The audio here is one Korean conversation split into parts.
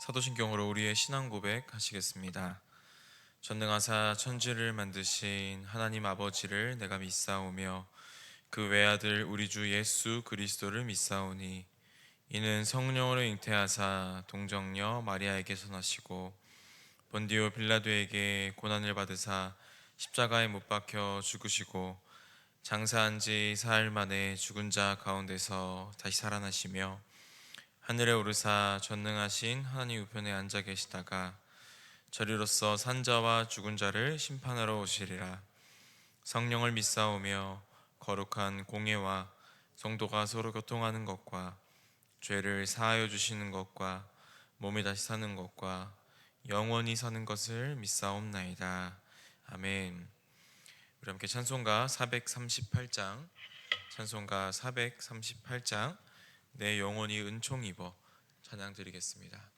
사도신경으로 우리의 신앙 고백하시겠습니다. 전능하사 천지를 만드신 하나님 아버지를 내가 믿사오며 그 외아들 우리 주 예수 그리스도를 믿사오니 이는 성령으로 잉태하사 동정녀 마리아에게서 나시고 본디오 빌라도에게 고난을 받으사 십자가에 못 박혀 죽으시고 장사한 지 사흘 만에 죽은 자 가운데서 다시 살아나시며 하늘에 오르사 전능하신 하나님 우편에 앉아 계시다가 저리로서 산자와 죽은 자를 심판하러 오시리라. 성령을 믿사오며 거룩한 공예와 성도가 서로 교통하는 것과 죄를 사하여 주시는 것과 몸이 다시 사는 것과 영원히 사는 것을 믿사옵나이다. 아멘. 우리 함께 찬송가 438장 찬송가 438장 내 영혼이 은총 입어 찬양 드리겠습니다.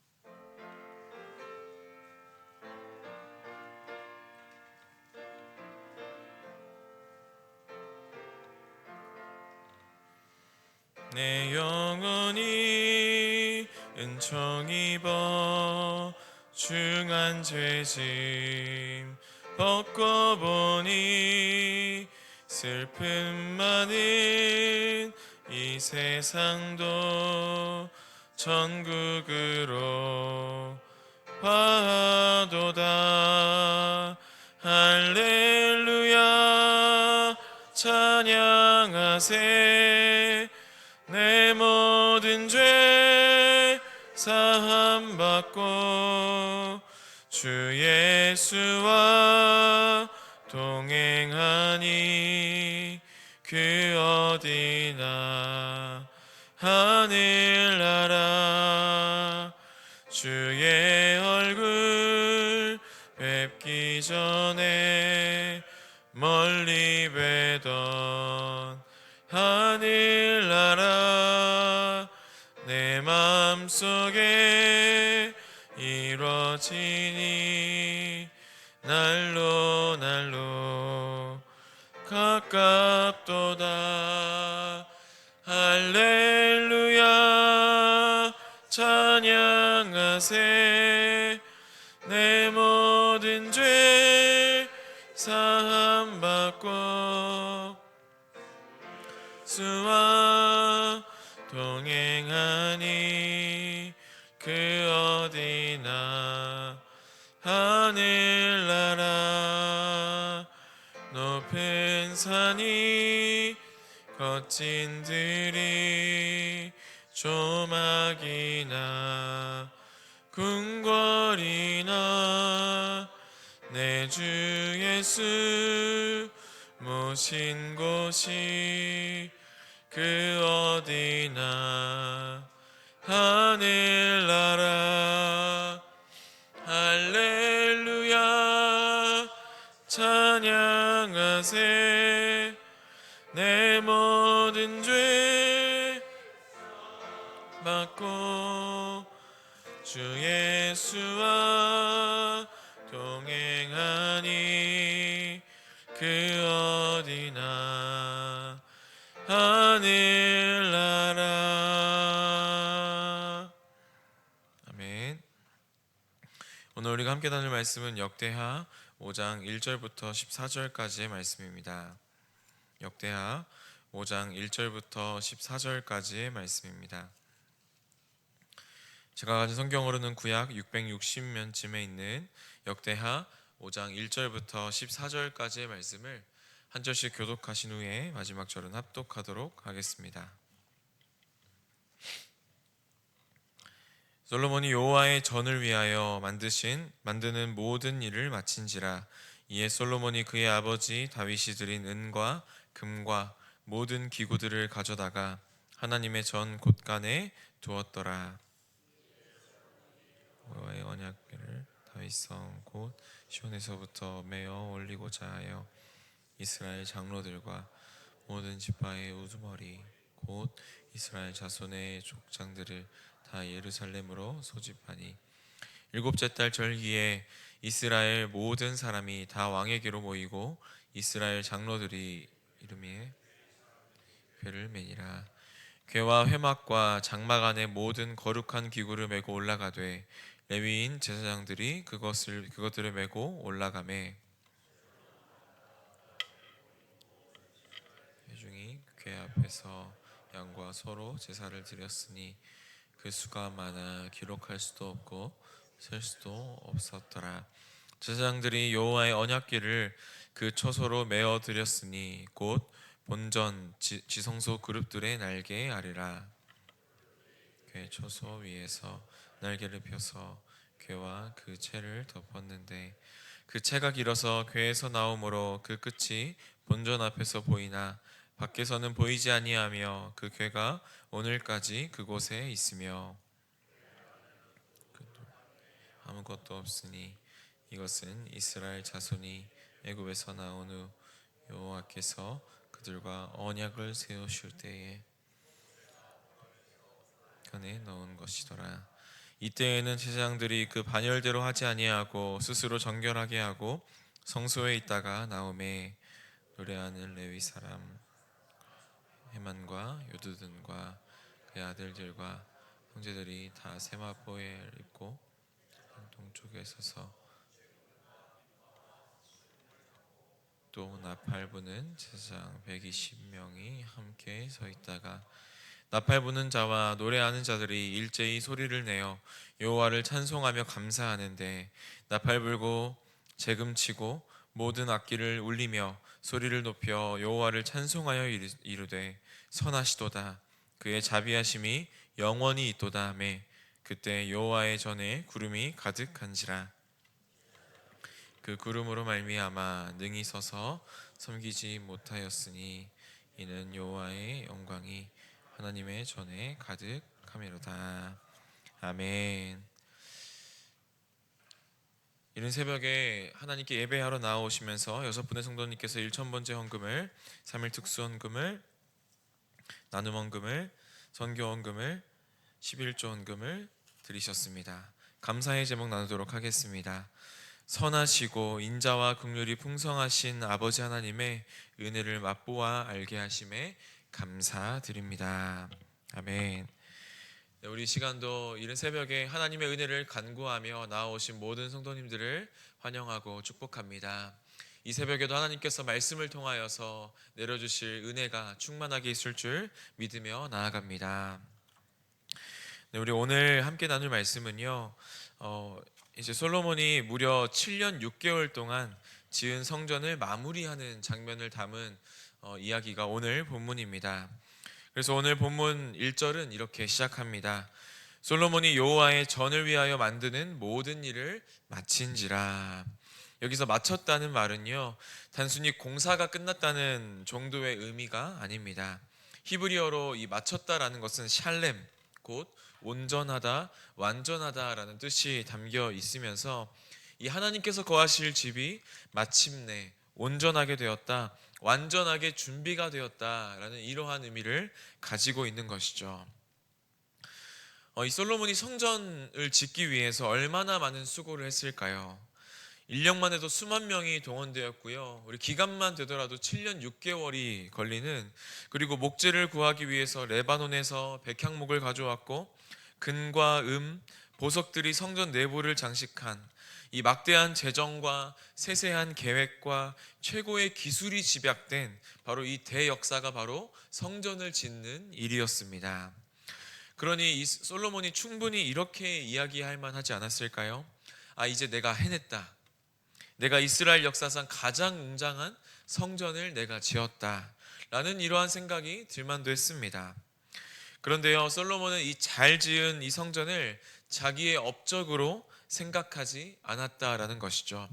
내 영혼이 은총 입어 중한 죄짐 벗고 보니 슬픔 많은 이 세상도 천국으로 화도다. 할렐루야 찬양하세. 내 모든 죄 사함 받고 주 예수와 동행하니 그 어디나 하늘나라. 주의 얼굴 뵙기 전에 멀리 뵈던 하늘나라. 내 맘속에 이루어지니 날로 날로 가깝도다. 할렐루야 찬양하세. 내 모든 죄 사함 받고 주와 동행하니 그 어디나 하늘나라. 높은 산이 거친 들이 조막이나 궁궐이나 내 주 예수 모신 곳이 그 어디나 하늘나라. 할렐루야 찬양하세. 내 모든 죄 받고 주 예수와 동행하니 그 어디나 하늘나라. 아멘. 오늘 우리가 함께 나눌 말씀은 역대하 5장 1절부터 14절까지의 말씀입니다. 역대하 5장 1절부터 14절까지의 말씀입니다. 제가 가진 성경으로는 구약 660면쯤에 있는 역대하 5장 1절부터 14절까지의 말씀을 한 절씩 교독하신 후에 마지막 절은 합독하도록 하겠습니다. 솔로몬이 여호와의 전을 위하여 만드는 모든 일을 마친지라. 이에 솔로몬이 그의 아버지 다윗이 드린 은과 금과 모든 기구들을 가져다가 하나님의 전 곳간에 두었더라. 여호와의 언약궤를 다윗성 곧 시온에서부터 메어 올리고자 하여 이스라엘 장로들과 모든 지파의 우두머리 곧 이스라엘 자손의 족장들을 다 예루살렘으로 소집하니 일곱째 달 절기에 이스라엘 모든 사람이 다 왕에게로 모이고 이스라엘 장로들이 이름에 궤를 매니라. 궤와 회막과 장막 안에 모든 거룩한 기구를 메고 올라가되 레위인 제사장들이 그것들을 메고 올라가매 회중이 궤 앞에서 양과 소로 제사를 드렸으니 그 수가 많아 기록할 수도 없고 셀 수도 없었더라. 제사장들이 여호와의 언약궤를 그 처소로 메어 드렸으니 곧 본전 지성소 그룹들의 날개 아래라. 궤 처소 위에서 날개를 펴서 궤와 그 채를 덮었는데 그 채가 길어서 궤에서 나오므로 그 끝이 본전 앞에서 보이나 밖에서는 보이지 아니하며 그 궤가 오늘까지 그곳에 있으며 아무것도 없으니 이것은 이스라엘 자손이 애굽에서 나온 후 여호와께서 그들과 언약을 세우실 때에 견에 넣은 것이더라. 이때에는 제사장들이 그 반열대로 하지 아니하고 스스로 정결하게 하고 성소에 있다가 나오매 노래하는 레위 사람 헤만과 요두둔과 그의 아들들과 형제들이 다 세마포에 입고 동쪽에 서서 또 나팔 부는 제사장 120명이 함께 서 있다가 나팔 부는 자와 노래하는 자들이 일제히 소리를 내어 여호와를 찬송하며 감사하는데 나팔 불고 재금치고 모든 악기를 울리며 소리를 높여 여호와를 찬송하여 이르되 선하시도다 그의 자비하심이 영원히 있도다 하매 그때 여호와의 전에 구름이 가득한지라. 그 구름으로 말미암아 능히 서서 섬기지 못하였으니 이는 여호와의 영광이 하나님의 전에 가득함이로다. 아멘. 이른 새벽에 하나님께 예배하러 나오시면서 6분의 성도님께서 1000번째 헌금을 3일 특수헌금을 나눔 헌금을 선교 헌금을 11조 헌금을 드리셨습니다. 감사의 제목 나누도록 하겠습니다. 선하시고 인자와 긍휼이 풍성하신 아버지 하나님의 은혜를 맛보아 알게 하심에 감사드립니다. 아멘. 네, 우리 시간도 이른 새벽에 하나님의 은혜를 간구하며 나아오신 모든 성도님들을 환영하고 축복합니다. 이 새벽에도 하나님께서 말씀을 통하여서 내려주실 은혜가 충만하게 있을 줄 믿으며 나아갑니다. 네, 우리 오늘 함께 나눌 말씀은요. 이제 솔로몬이 무려 7년 6개월 동안 지은 성전을 마무리하는 장면을 담은 이야기가 오늘 본문입니다. 그래서 오늘 본문 1절은 이렇게 시작합니다. 솔로몬이 여호와의 전을 위하여 만드는 모든 일을 마친지라. 여기서 마쳤다는 말은요, 단순히 공사가 끝났다는 정도의 의미가 아닙니다. 히브리어로 이 마쳤다라는 것은 샬렘, 곧 온전하다, 완전하다라는 뜻이 담겨 있으면서 이 하나님께서 거하실 집이 마침내 온전하게 되었다, 완전하게 준비가 되었다라는 이러한 의미를 가지고 있는 것이죠. 이 솔로몬이 성전을 짓기 위해서 얼마나 많은 수고를 했을까요? 인력만 해도 수만 명이 동원되었고요. 우리 기간만 되더라도 7년 6개월이 걸리는, 그리고 목재를 구하기 위해서 레바논에서 백향목을 가져왔고 금과 보석들이 성전 내부를 장식한 이 막대한 재정과 세세한 계획과 최고의 기술이 집약된 바로 이 대역사가 바로 성전을 짓는 일이었습니다. 그러니 이 솔로몬이 충분히 이렇게 이야기할 만하지 않았을까요? 이제 내가 해냈다. 내가 이스라엘 역사상 가장 웅장한 성전을 내가 지었다 라는 이러한 생각이 들만도 했습니다. 그런데요, 솔로몬은 이 잘 지은 이 성전을 자기의 업적으로 생각하지 않았다라는 것이죠.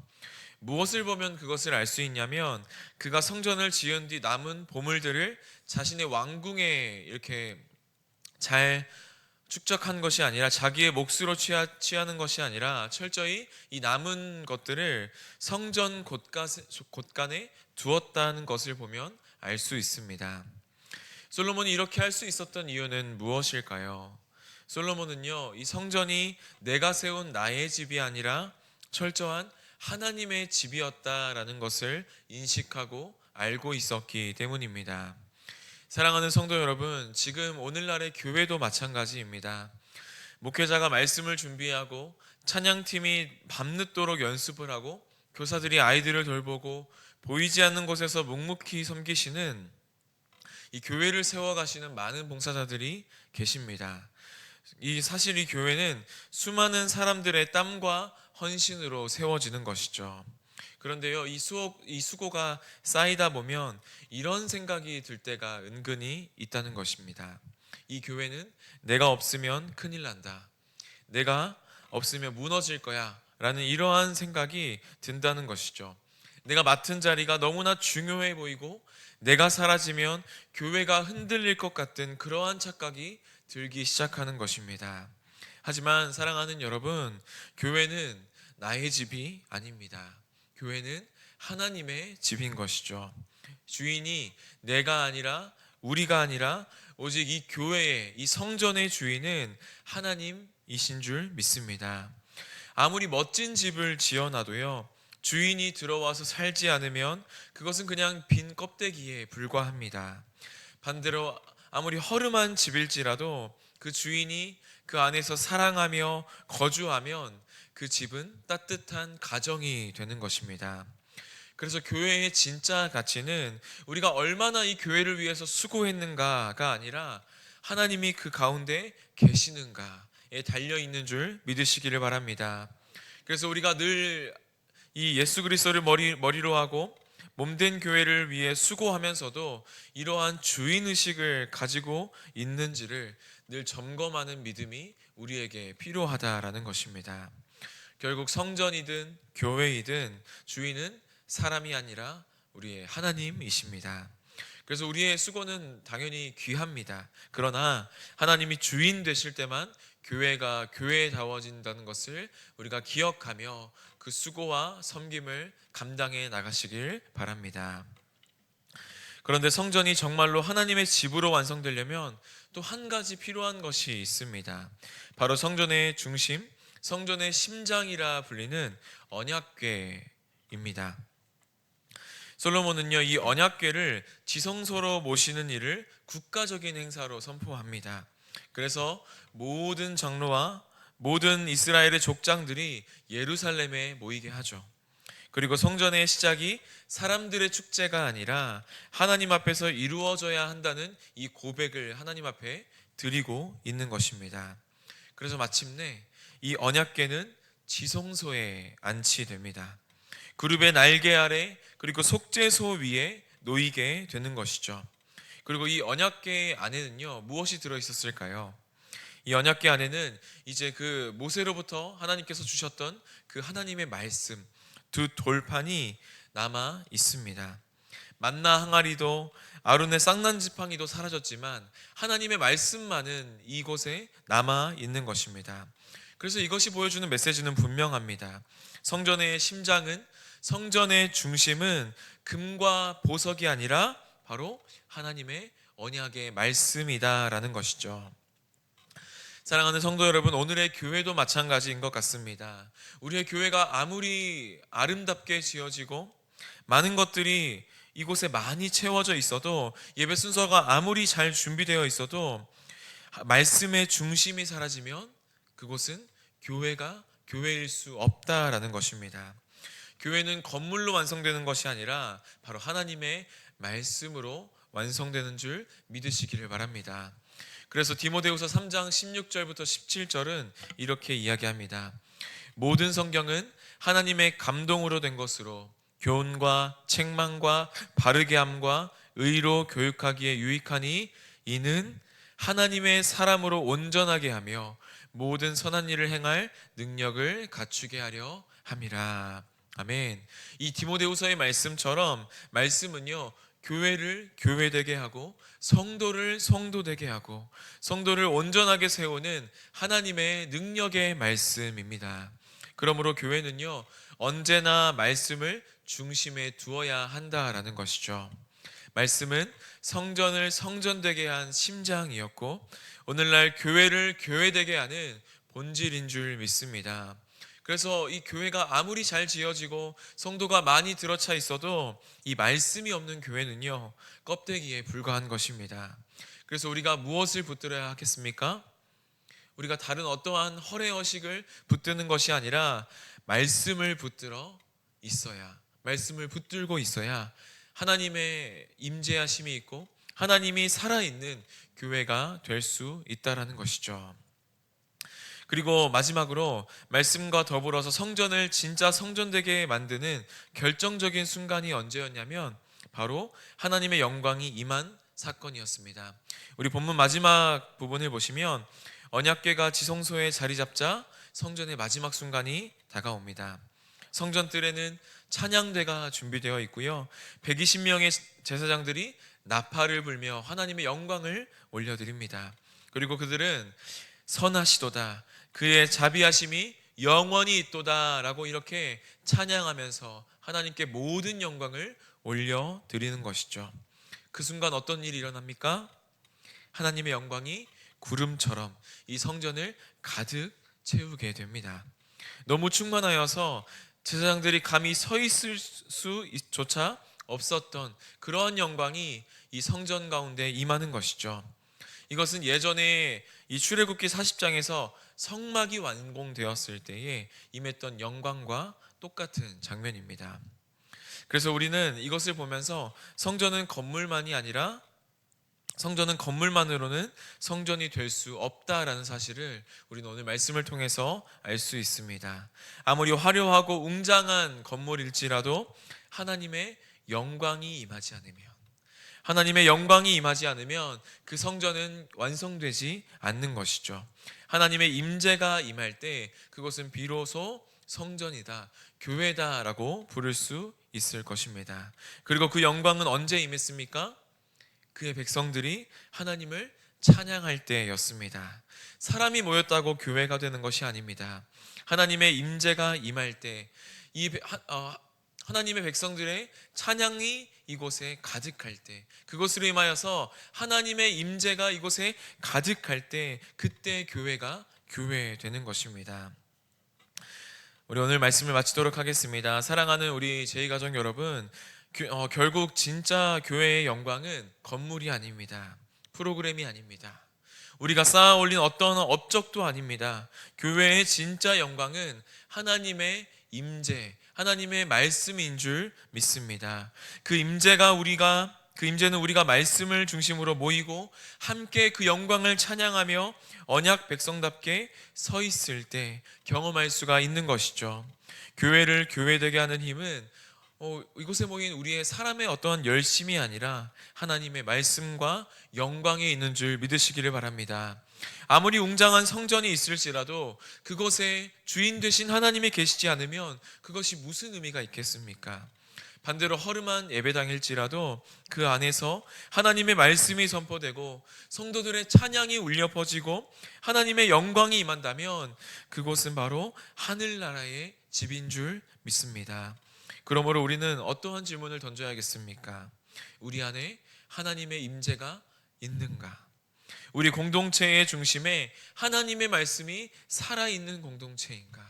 무엇을 보면 그것을 알 수 있냐면, 그가 성전을 지은 뒤 남은 보물들을 자신의 왕궁에 이렇게 잘 축적한 것이 아니라, 자기의 몫으로 취하는 것이 아니라 철저히 이 남은 것들을 성전 곳간에 두었다는 것을 보면 알 수 있습니다. 솔로몬이 이렇게 할 수 있었던 이유는 무엇일까요? 솔로몬은요, 이 성전이 내가 세운 나의 집이 아니라 철저한 하나님의 집이었다라는 것을 인식하고 알고 있었기 때문입니다. 사랑하는 성도 여러분, 지금 오늘날의 교회도 마찬가지입니다. 목회자가 말씀을 준비하고 찬양팀이 밤늦도록 연습을 하고 교사들이 아이들을 돌보고 보이지 않는 곳에서 묵묵히 섬기시는 이 교회를 세워가시는 많은 봉사자들이 계십니다. 사실 이 교회는 수많은 사람들의 땀과 헌신으로 세워지는 것이죠. 그런데요, 이 수고가 쌓이다 보면 이런 생각이 들 때가 은근히 있다는 것입니다. 이 교회는 내가 없으면 큰일 난다, 내가 없으면 무너질 거야 라는 이러한 생각이 든다는 것이죠. 내가 맡은 자리가 너무나 중요해 보이고 내가 사라지면 교회가 흔들릴 것 같은 그러한 착각이 들기 시작하는 것입니다. 하지만 사랑하는 여러분, 교회는 나의 집이 아닙니다. 교회는 하나님의 집인 것이죠. 주인이 내가 아니라 우리가 아니라 오직 이 교회의, 이 성전의 주인은 하나님이신 줄 믿습니다. 아무리 멋진 집을 지어놔도요, 주인이 들어와서 살지 않으면 그것은 그냥 빈 껍데기에 불과합니다. 반대로 아무리 허름한 집일지라도 그 주인이 그 안에서 사랑하며 거주하면 그 집은 따뜻한 가정이 되는 것입니다. 그래서 교회의 진짜 가치는 우리가 얼마나 이 교회를 위해서 수고했는가가 아니라 하나님이 그 가운데 계시는가에 달려있는 줄 믿으시기를 바랍니다. 그래서 우리가 늘 이 예수 그리스도를 머리로 하고 몸된 교회를 위해 수고하면서도 이러한 주인의식을 가지고 있는지를 늘 점검하는 믿음이 우리에게 필요하다라는 것입니다. 결국 성전이든 교회이든 주인은 사람이 아니라 우리의 하나님이십니다. 그래서 우리의 수고는 당연히 귀합니다. 그러나 하나님이 주인 되실 때만 교회가 교회다워진다는 것을 우리가 기억하며 그 수고와 섬김을 감당해 나가시길 바랍니다. 그런데 성전이 정말로 하나님의 집으로 완성되려면 또 한 가지 필요한 것이 있습니다. 바로 성전의 중심, 성전의 심장이라 불리는 언약궤입니다. 솔로몬은요, 이 언약궤를 지성소로 모시는 일을 국가적인 행사로 선포합니다. 그래서 모든 장로와 모든 이스라엘의 족장들이 예루살렘에 모이게 하죠. 그리고 성전의 시작이 사람들의 축제가 아니라 하나님 앞에서 이루어져야 한다는 이 고백을 하나님 앞에 드리고 있는 것입니다. 그래서 마침내 이 언약궤는 지성소에 안치됩니다. 그룹의 날개 아래 그리고 속죄소 위에 놓이게 되는 것이죠. 그리고 이 언약궤 안에는요, 무엇이 들어있었을까요? 이 언약궤 안에는 이제 그 모세로부터 하나님께서 주셨던 그 하나님의 말씀, 두 돌판이 남아 있습니다. 만나 항아리도 아론의 쌍난 지팡이도 사라졌지만 하나님의 말씀만은 이곳에 남아 있는 것입니다. 그래서 이것이 보여주는 메시지는 분명합니다. 성전의 심장은, 성전의 중심은 금과 보석이 아니라 바로 하나님의 언약의 말씀이다라는 것이죠. 사랑하는 성도 여러분, 오늘의 교회도 마찬가지인 것 같습니다. 우리의 교회가 아무리 아름답게 지어지고 많은 것들이 이곳에 많이 채워져 있어도, 예배 순서가 아무리 잘 준비되어 있어도 말씀의 중심이 사라지면 그곳은 교회가 교회일 수 없다라는 것입니다. 교회는 건물로 완성되는 것이 아니라 바로 하나님의 말씀으로 완성되는 줄 믿으시기를 바랍니다. 그래서 디모데후서 3장 16절부터 17절은 이렇게 이야기합니다. 모든 성경은 하나님의 감동으로 된 것으로 교훈과 책망과 바르게 함과 의로 교육하기에 유익하니 이는 하나님의 사람으로 온전하게 하며 모든 선한 일을 행할 능력을 갖추게 하려 함이라. 아멘. 이 디모데후서의 말씀처럼 말씀은요, 교회를 교회되게 하고 성도를 성도되게 하고 성도를 온전하게 세우는 하나님의 능력의 말씀입니다. 그러므로 교회는요, 언제나 말씀을 중심에 두어야 한다라는 것이죠. 말씀은 성전을 성전되게 한 심장이었고 오늘날 교회를 교회되게 하는 본질인 줄 믿습니다. 그래서 이 교회가 아무리 잘 지어지고 성도가 많이 들어차 있어도 이 말씀이 없는 교회는요, 껍데기에 불과한 것입니다. 그래서 우리가 무엇을 붙들어야 하겠습니까? 우리가 다른 어떠한 허례허식을 붙드는 것이 아니라 말씀을 붙들어 있어야, 말씀을 붙들고 있어야 하나님의 임재하심이 있고 하나님이 살아있는 교회가 될 수 있다라는 것이죠. 그리고 마지막으로 말씀과 더불어서 성전을 진짜 성전되게 만드는 결정적인 순간이 언제였냐면 바로 하나님의 영광이 임한 사건이었습니다. 우리 본문 마지막 부분을 보시면 언약궤가 지성소에 자리 잡자 성전의 마지막 순간이 다가옵니다. 성전 뜰에는 찬양대가 준비되어 있고요, 120명의 제사장들이 나팔을 불며 하나님의 영광을 올려드립니다. 그리고 그들은 선하시도다, 그의 자비하심이 영원히 있도다 라고 이렇게 찬양하면서 하나님께 모든 영광을 올려드리는 것이죠. 그 순간 어떤 일이 일어납니까? 하나님의 영광이 구름처럼 이 성전을 가득 채우게 됩니다. 너무 충만하여서 제사장들이 감히 서 있을 수조차 없었던 그러한 영광이 이 성전 가운데 임하는 것이죠. 이것은 예전에 이 출애굽기 40장에서 성막이 완공되었을 때에 임했던 영광과 똑같은 장면입니다. 그래서 우리는 이것을 보면서 성전은 건물만으로는 성전이 될 수 없다라는 사실을 우리는 오늘 말씀을 통해서 알 수 있습니다. 아무리 화려하고 웅장한 건물일지라도 하나님의 영광이 임하지 않으면 그 성전은 완성되지 않는 것이죠. 하나님의 임재가 임할 때 그것은 비로소 성전이다, 교회다라고 부를 수 있을 것입니다. 그리고 그 영광은 언제 임했습니까? 그의 백성들이 하나님을 찬양할 때였습니다. 사람이 모였다고 교회가 되는 것이 아닙니다. 하나님의 임재가 임할 때 하나님의 백성들의 찬양이 이곳에 가득할 때, 그것으로 임하여서 하나님의 임재가 이곳에 가득할 때, 그때 교회가 교회되는 것입니다. 우리 오늘 말씀을 마치도록 하겠습니다. 사랑하는 우리 제2가족 여러분, 결국 진짜 교회의 영광은 건물이 아닙니다. 프로그램이 아닙니다. 우리가 쌓아 올린 어떤 업적도 아닙니다. 교회의 진짜 영광은 하나님의 임재, 하나님의 말씀인 줄 믿습니다. 그 임재는 우리가 말씀을 중심으로 모이고 함께 그 영광을 찬양하며 언약 백성답게 서 있을 때 경험할 수가 있는 것이죠. 교회를 교회되게 하는 힘은 이곳에 모인 우리의 사람의 어떠한 열심이 아니라 하나님의 말씀과 영광에 있는 줄 믿으시기를 바랍니다. 아무리 웅장한 성전이 있을지라도 그곳에 주인 되신 하나님이 계시지 않으면 그것이 무슨 의미가 있겠습니까? 반대로 허름한 예배당일지라도 그 안에서 하나님의 말씀이 선포되고 성도들의 찬양이 울려 퍼지고 하나님의 영광이 임한다면 그곳은 바로 하늘나라의 집인 줄 믿습니다. 그러므로 우리는 어떠한 질문을 던져야겠습니까? 우리 안에 하나님의 임재가 있는가? 우리 공동체의 중심에 하나님의 말씀이 살아있는 공동체인가?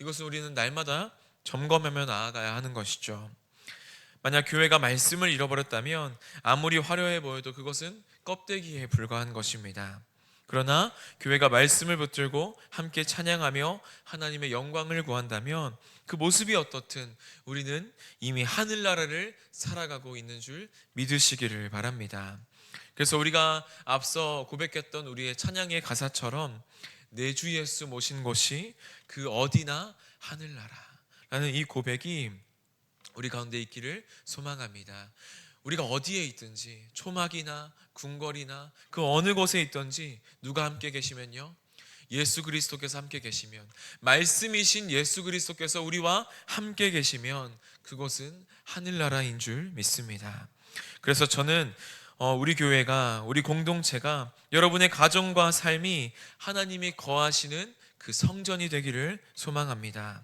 이것을 우리는 날마다 점검하며 나아가야 하는 것이죠. 만약 교회가 말씀을 잃어버렸다면 아무리 화려해 보여도 그것은 껍데기에 불과한 것입니다. 그러나 교회가 말씀을 붙들고 함께 찬양하며 하나님의 영광을 구한다면 그 모습이 어떻든 우리는 이미 하늘나라를 살아가고 있는 줄 믿으시기를 바랍니다. 그래서 우리가 앞서 고백했던 우리의 찬양의 가사처럼 내 주 예수 모신 곳이 그 어디나 하늘나라라는 이 고백이 우리 가운데 있기를 소망합니다. 우리가 어디에 있든지 초막이나 궁궐이나 그 어느 곳에 있든지 누가 함께 계시면요, 예수 그리스도께서 함께 계시면, 말씀이신 예수 그리스도께서 우리와 함께 계시면 그곳은 하늘나라인 줄 믿습니다. 그래서 저는 우리 교회가, 우리 공동체가, 여러분의 가정과 삶이 하나님이 거하시는 그 성전이 되기를 소망합니다.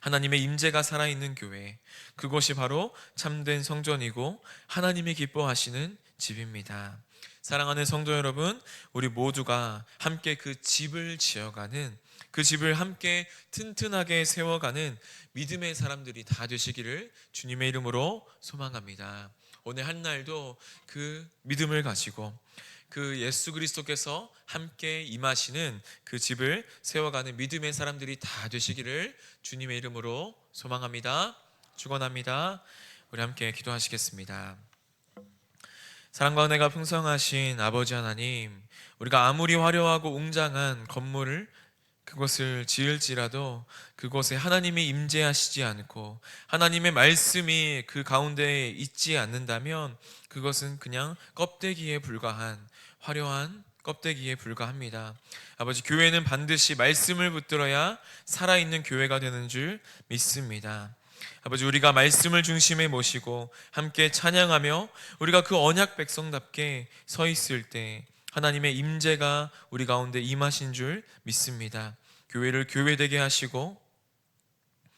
하나님의 임재가 살아있는 교회, 그것이 바로 참된 성전이고 하나님이 기뻐하시는 집입니다. 사랑하는 성도 여러분, 우리 모두가 함께 그 집을 지어가는, 그 집을 함께 튼튼하게 세워가는 믿음의 사람들이 다 되시기를 주님의 이름으로 소망합니다. 오늘 한 날도 그 믿음을 가지고 그 예수 그리스도께서 함께 임하시는 그 집을 세워가는 믿음의 사람들이 다 되시기를 주님의 이름으로 소망합니다. 축원합니다. 우리 함께 기도하시겠습니다. 사랑과 은혜가 풍성하신 아버지 하나님, 우리가 아무리 화려하고 웅장한 건물을 그것을 지을지라도 그곳에 하나님이 임재하시지 않고 하나님의 말씀이 그 가운데에 있지 않는다면 그것은 그냥 껍데기에 불과한 화려한 껍데기에 불과합니다. 아버지, 교회는 반드시 말씀을 붙들어야 살아있는 교회가 되는 줄 믿습니다. 아버지, 우리가 말씀을 중심에 모시고 함께 찬양하며 우리가 그 언약 백성답게 서 있을 때 하나님의 임재가 우리 가운데 임하신 줄 믿습니다. 교회를 교회되게 하시고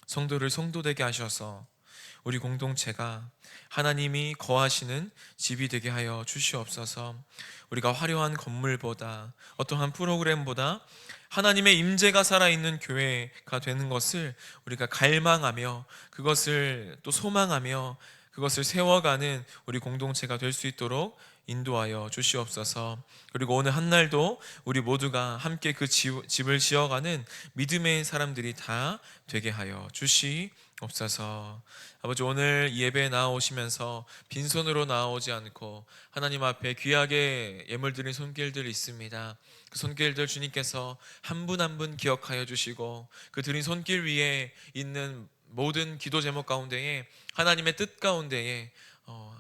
성도를 성도되게 하셔서 우리 공동체가 하나님이 거하시는 집이 되게 하여 주시옵소서. 우리가 화려한 건물보다 어떠한 프로그램보다 하나님의 임재가 살아있는 교회가 되는 것을 우리가 갈망하며 그것을 또 소망하며 그것을 세워가는 우리 공동체가 될 수 있도록 인도하여 주시옵소서. 그리고 오늘 한날도 우리 모두가 함께 그 집을 지어가는 믿음의 사람들이 다 되게 하여 주시옵소서. 아버지, 오늘 예배에 나오시면서 빈손으로 나오지 않고 하나님 앞에 귀하게 예물 드린 손길들이 있습니다. 그 손길들 주님께서 한 분 한 분 기억하여 주시고 그 드린 손길 위에 있는 모든 기도 제목 가운데에 하나님의 뜻 가운데에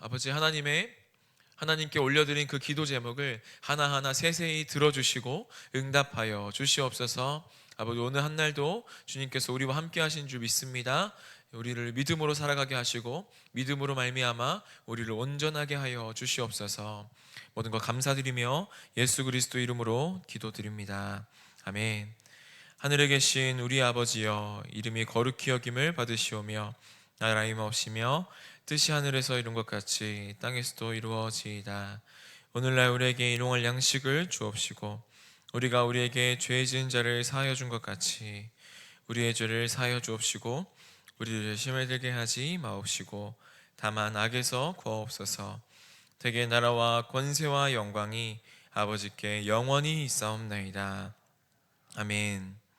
아버지 하나님께 올려드린 그 기도 제목을 하나하나 세세히 들어주시고 응답하여 주시옵소서. 아버지, 오늘 한날도 주님께서 우리와 함께 하신 줄 믿습니다. 우리를 믿음으로 살아가게 하시고 믿음으로 말미암아 우리를 온전하게 하여 주시옵소서. 모든 것 감사드리며 예수 그리스도 이름으로 기도드립니다. 아멘. 하늘에 계신 우리 아버지여, 이름이 거룩히 여김을 받으시오며 나라가 임하옵시며 뜻이 하늘에서 이룬 것 같이 땅에서도 이루어지이다. 오늘날 우리에게 일용할 양식을 주옵시고 우리가 우리에게 죄 지은 자를 사하여 준 것 같이 우리의 죄를 사하여 주옵시고 우리를 시험에 들게 하지 마옵시고 다만 악에서 구하옵소서. 대개 나라와 권세와 영광이 아버지께 영원히 있사옵나이다. 아멘.